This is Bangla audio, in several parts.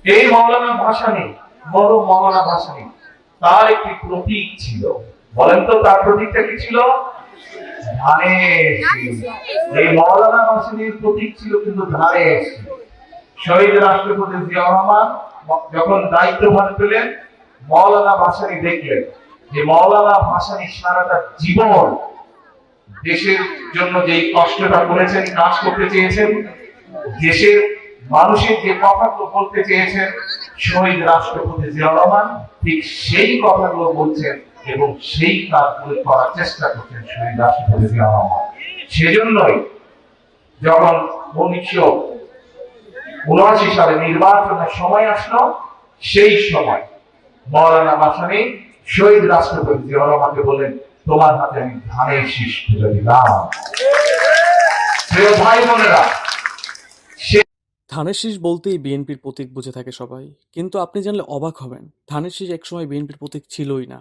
এই মৌলানা ভাসানী, মরহুম মৌলানা ভাসানী, তার একটি প্রতীক ছিল। বলেন তো তার প্রতীকটা কি ছিল? ধানের শীষ। এই মৌলানা ভাসানীর প্রতীক ছিল কিন্তু ধানের শীষ। শহীদ রাষ্ট্রপতি জিয়া রহমান যখন দায়িত্বভার পেলেন, মৌলানা ভাসানী দেখলেন যে মৌলানা ভাসানী সারাটা জীবন দেশের জন্য যে কষ্টটা করেছেন, কাজ করতে চেয়েছেন, দেশের মানুষের যে কথাগুলো বলতে চেয়েছেন, শহীদ রাষ্ট্রপতি জিয়া রহমান ঠিক সেই কথাগুলো বলছেন এবং সেই কাজগুলো করার চেষ্টা করছেন শহীদ রাষ্ট্রপতি জিয়া রহমান। সেজন্যই যখন 1979 সালে নির্বাচনের সময় আসলো, সেই সময় মৌলানা ভাসানী শহীদ রাষ্ট্রপতি জিয়া রহমানকে বলেন, তোমার হাতে আমি ধানের শীষ তুলে দিলাম। প্রিয় ভাই বোনেরা, ধানের শীষ বলতেই বিএনপির প্রতীক বুঝে থাকে সবাই, কিন্তু আপনি জানলে অবাক হবেন, ধানের শীষ একসময় বিএনপির প্রতীক ছিলই না,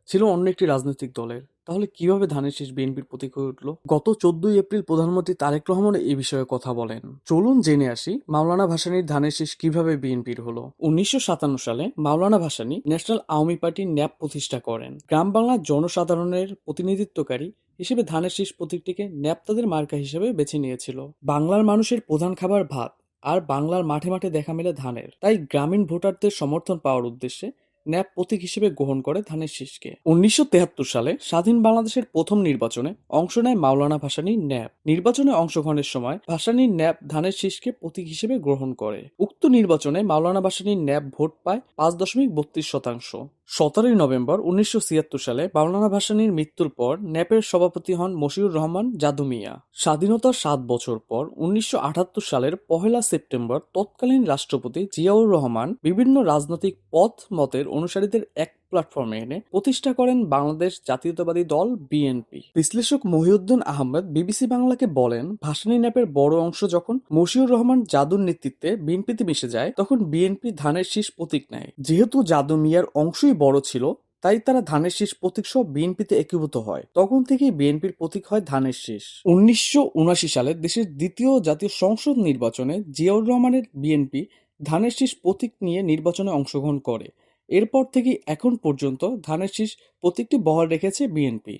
ছিল অন্য একটি রাজনৈতিক দলের। তাহলে কিভাবে ধানের শীষ বিএনপির প্রতীক হয়ে উঠল? গত 14 এপ্রিল প্রধানমন্ত্রী তারেক রহমান এই বিষয়ে কথা বলেন। চলুন জেনে আসি মাওলানা ভাসানীর ধানের শীষ কিভাবে বিএনপির হলো। 1957 সালে মাওলানা ভাসানী ন্যাশনাল আওয়ামী পার্টি ন্যাপ প্রতিষ্ঠা করেন। গ্রাম বাংলার জনসাধারণের প্রতিনিধিত্বকারী হিসেবে ধানের শীষ প্রতীকটিকে ন্যাপ তাদের মার্কা হিসেবে বেছে নিয়েছিল। বাংলার মানুষের প্রধান খাবার ভাত, আর বাংলার মাঠে মাঠে দেখা মেলে ধানের, তাই গ্রামীণ ভোটারদের সমর্থন পাওয়ার উদ্দেশ্যে ন্যাপ প্রতীক হিসেবে গ্রহণ করে ধানের শীষকে। 1973 সালে স্বাধীন বাংলাদেশের প্রথম নির্বাচনে অংশ নেয় মাওলানা ভাসানী ন্যাপ। নির্বাচনে অংশগ্রহণের সময় ভাসানী ন্যাপ ধানের শীষকে প্রতীক হিসেবে গ্রহণ করে। উক্ত নির্বাচনে মাওলানা ভাসানী ন্যাপ ভোট পায় 5.32%। 17 নভেম্বর 1976 সালে মাওলানা ভাসানীর মৃত্যুর পর ন্যাপের সভাপতি হন মশিউর রহমান জাদু মিয়া। স্বাধীনতার 7 বছর পর 1978 সালের 1 সেপ্টেম্বর তৎকালীন রাষ্ট্রপতি জিয়াউর রহমান বিভিন্ন রাজনৈতিক পথ মতের অনুসারীদের এক প্ল্যাটফর্মে এনে প্রতিষ্ঠা করেন বাংলাদেশ জাতীয়তাবাদী দল বিএনপি। বিশ্লেষক মহিউদ্দিন আহমেদ বিবিসি বাংলাকে বলেন, ভাসানী ন্যাপের বড় অংশ যখন মশিউর রহমান জাদুর নেতৃত্বে বিএনপিতে মিশে যায়, তখন বিএনপি ধানের শীষ প্রতীক নেয়। যেহেতু জাদু মিয়ার অংশই বড় ছিল, তাই তারা ধানের শীষ প্রতীক সহ বিএনপিতে একীভূত হয়। তখন থেকেই বিএনপির প্রতীক হয় ধানের শীষ। 1979 সালে দেশের দ্বিতীয় জাতীয় সংসদ নির্বাচনে জিয়াউর রহমানের বিএনপি ধানের শীষ প্রতীক নিয়ে নির্বাচনে অংশগ্রহণ করে। এরপর থেকে এখন পর্যন্ত ধানের শীষ প্রতীকটি বহাল রেখেছে বিএনপি।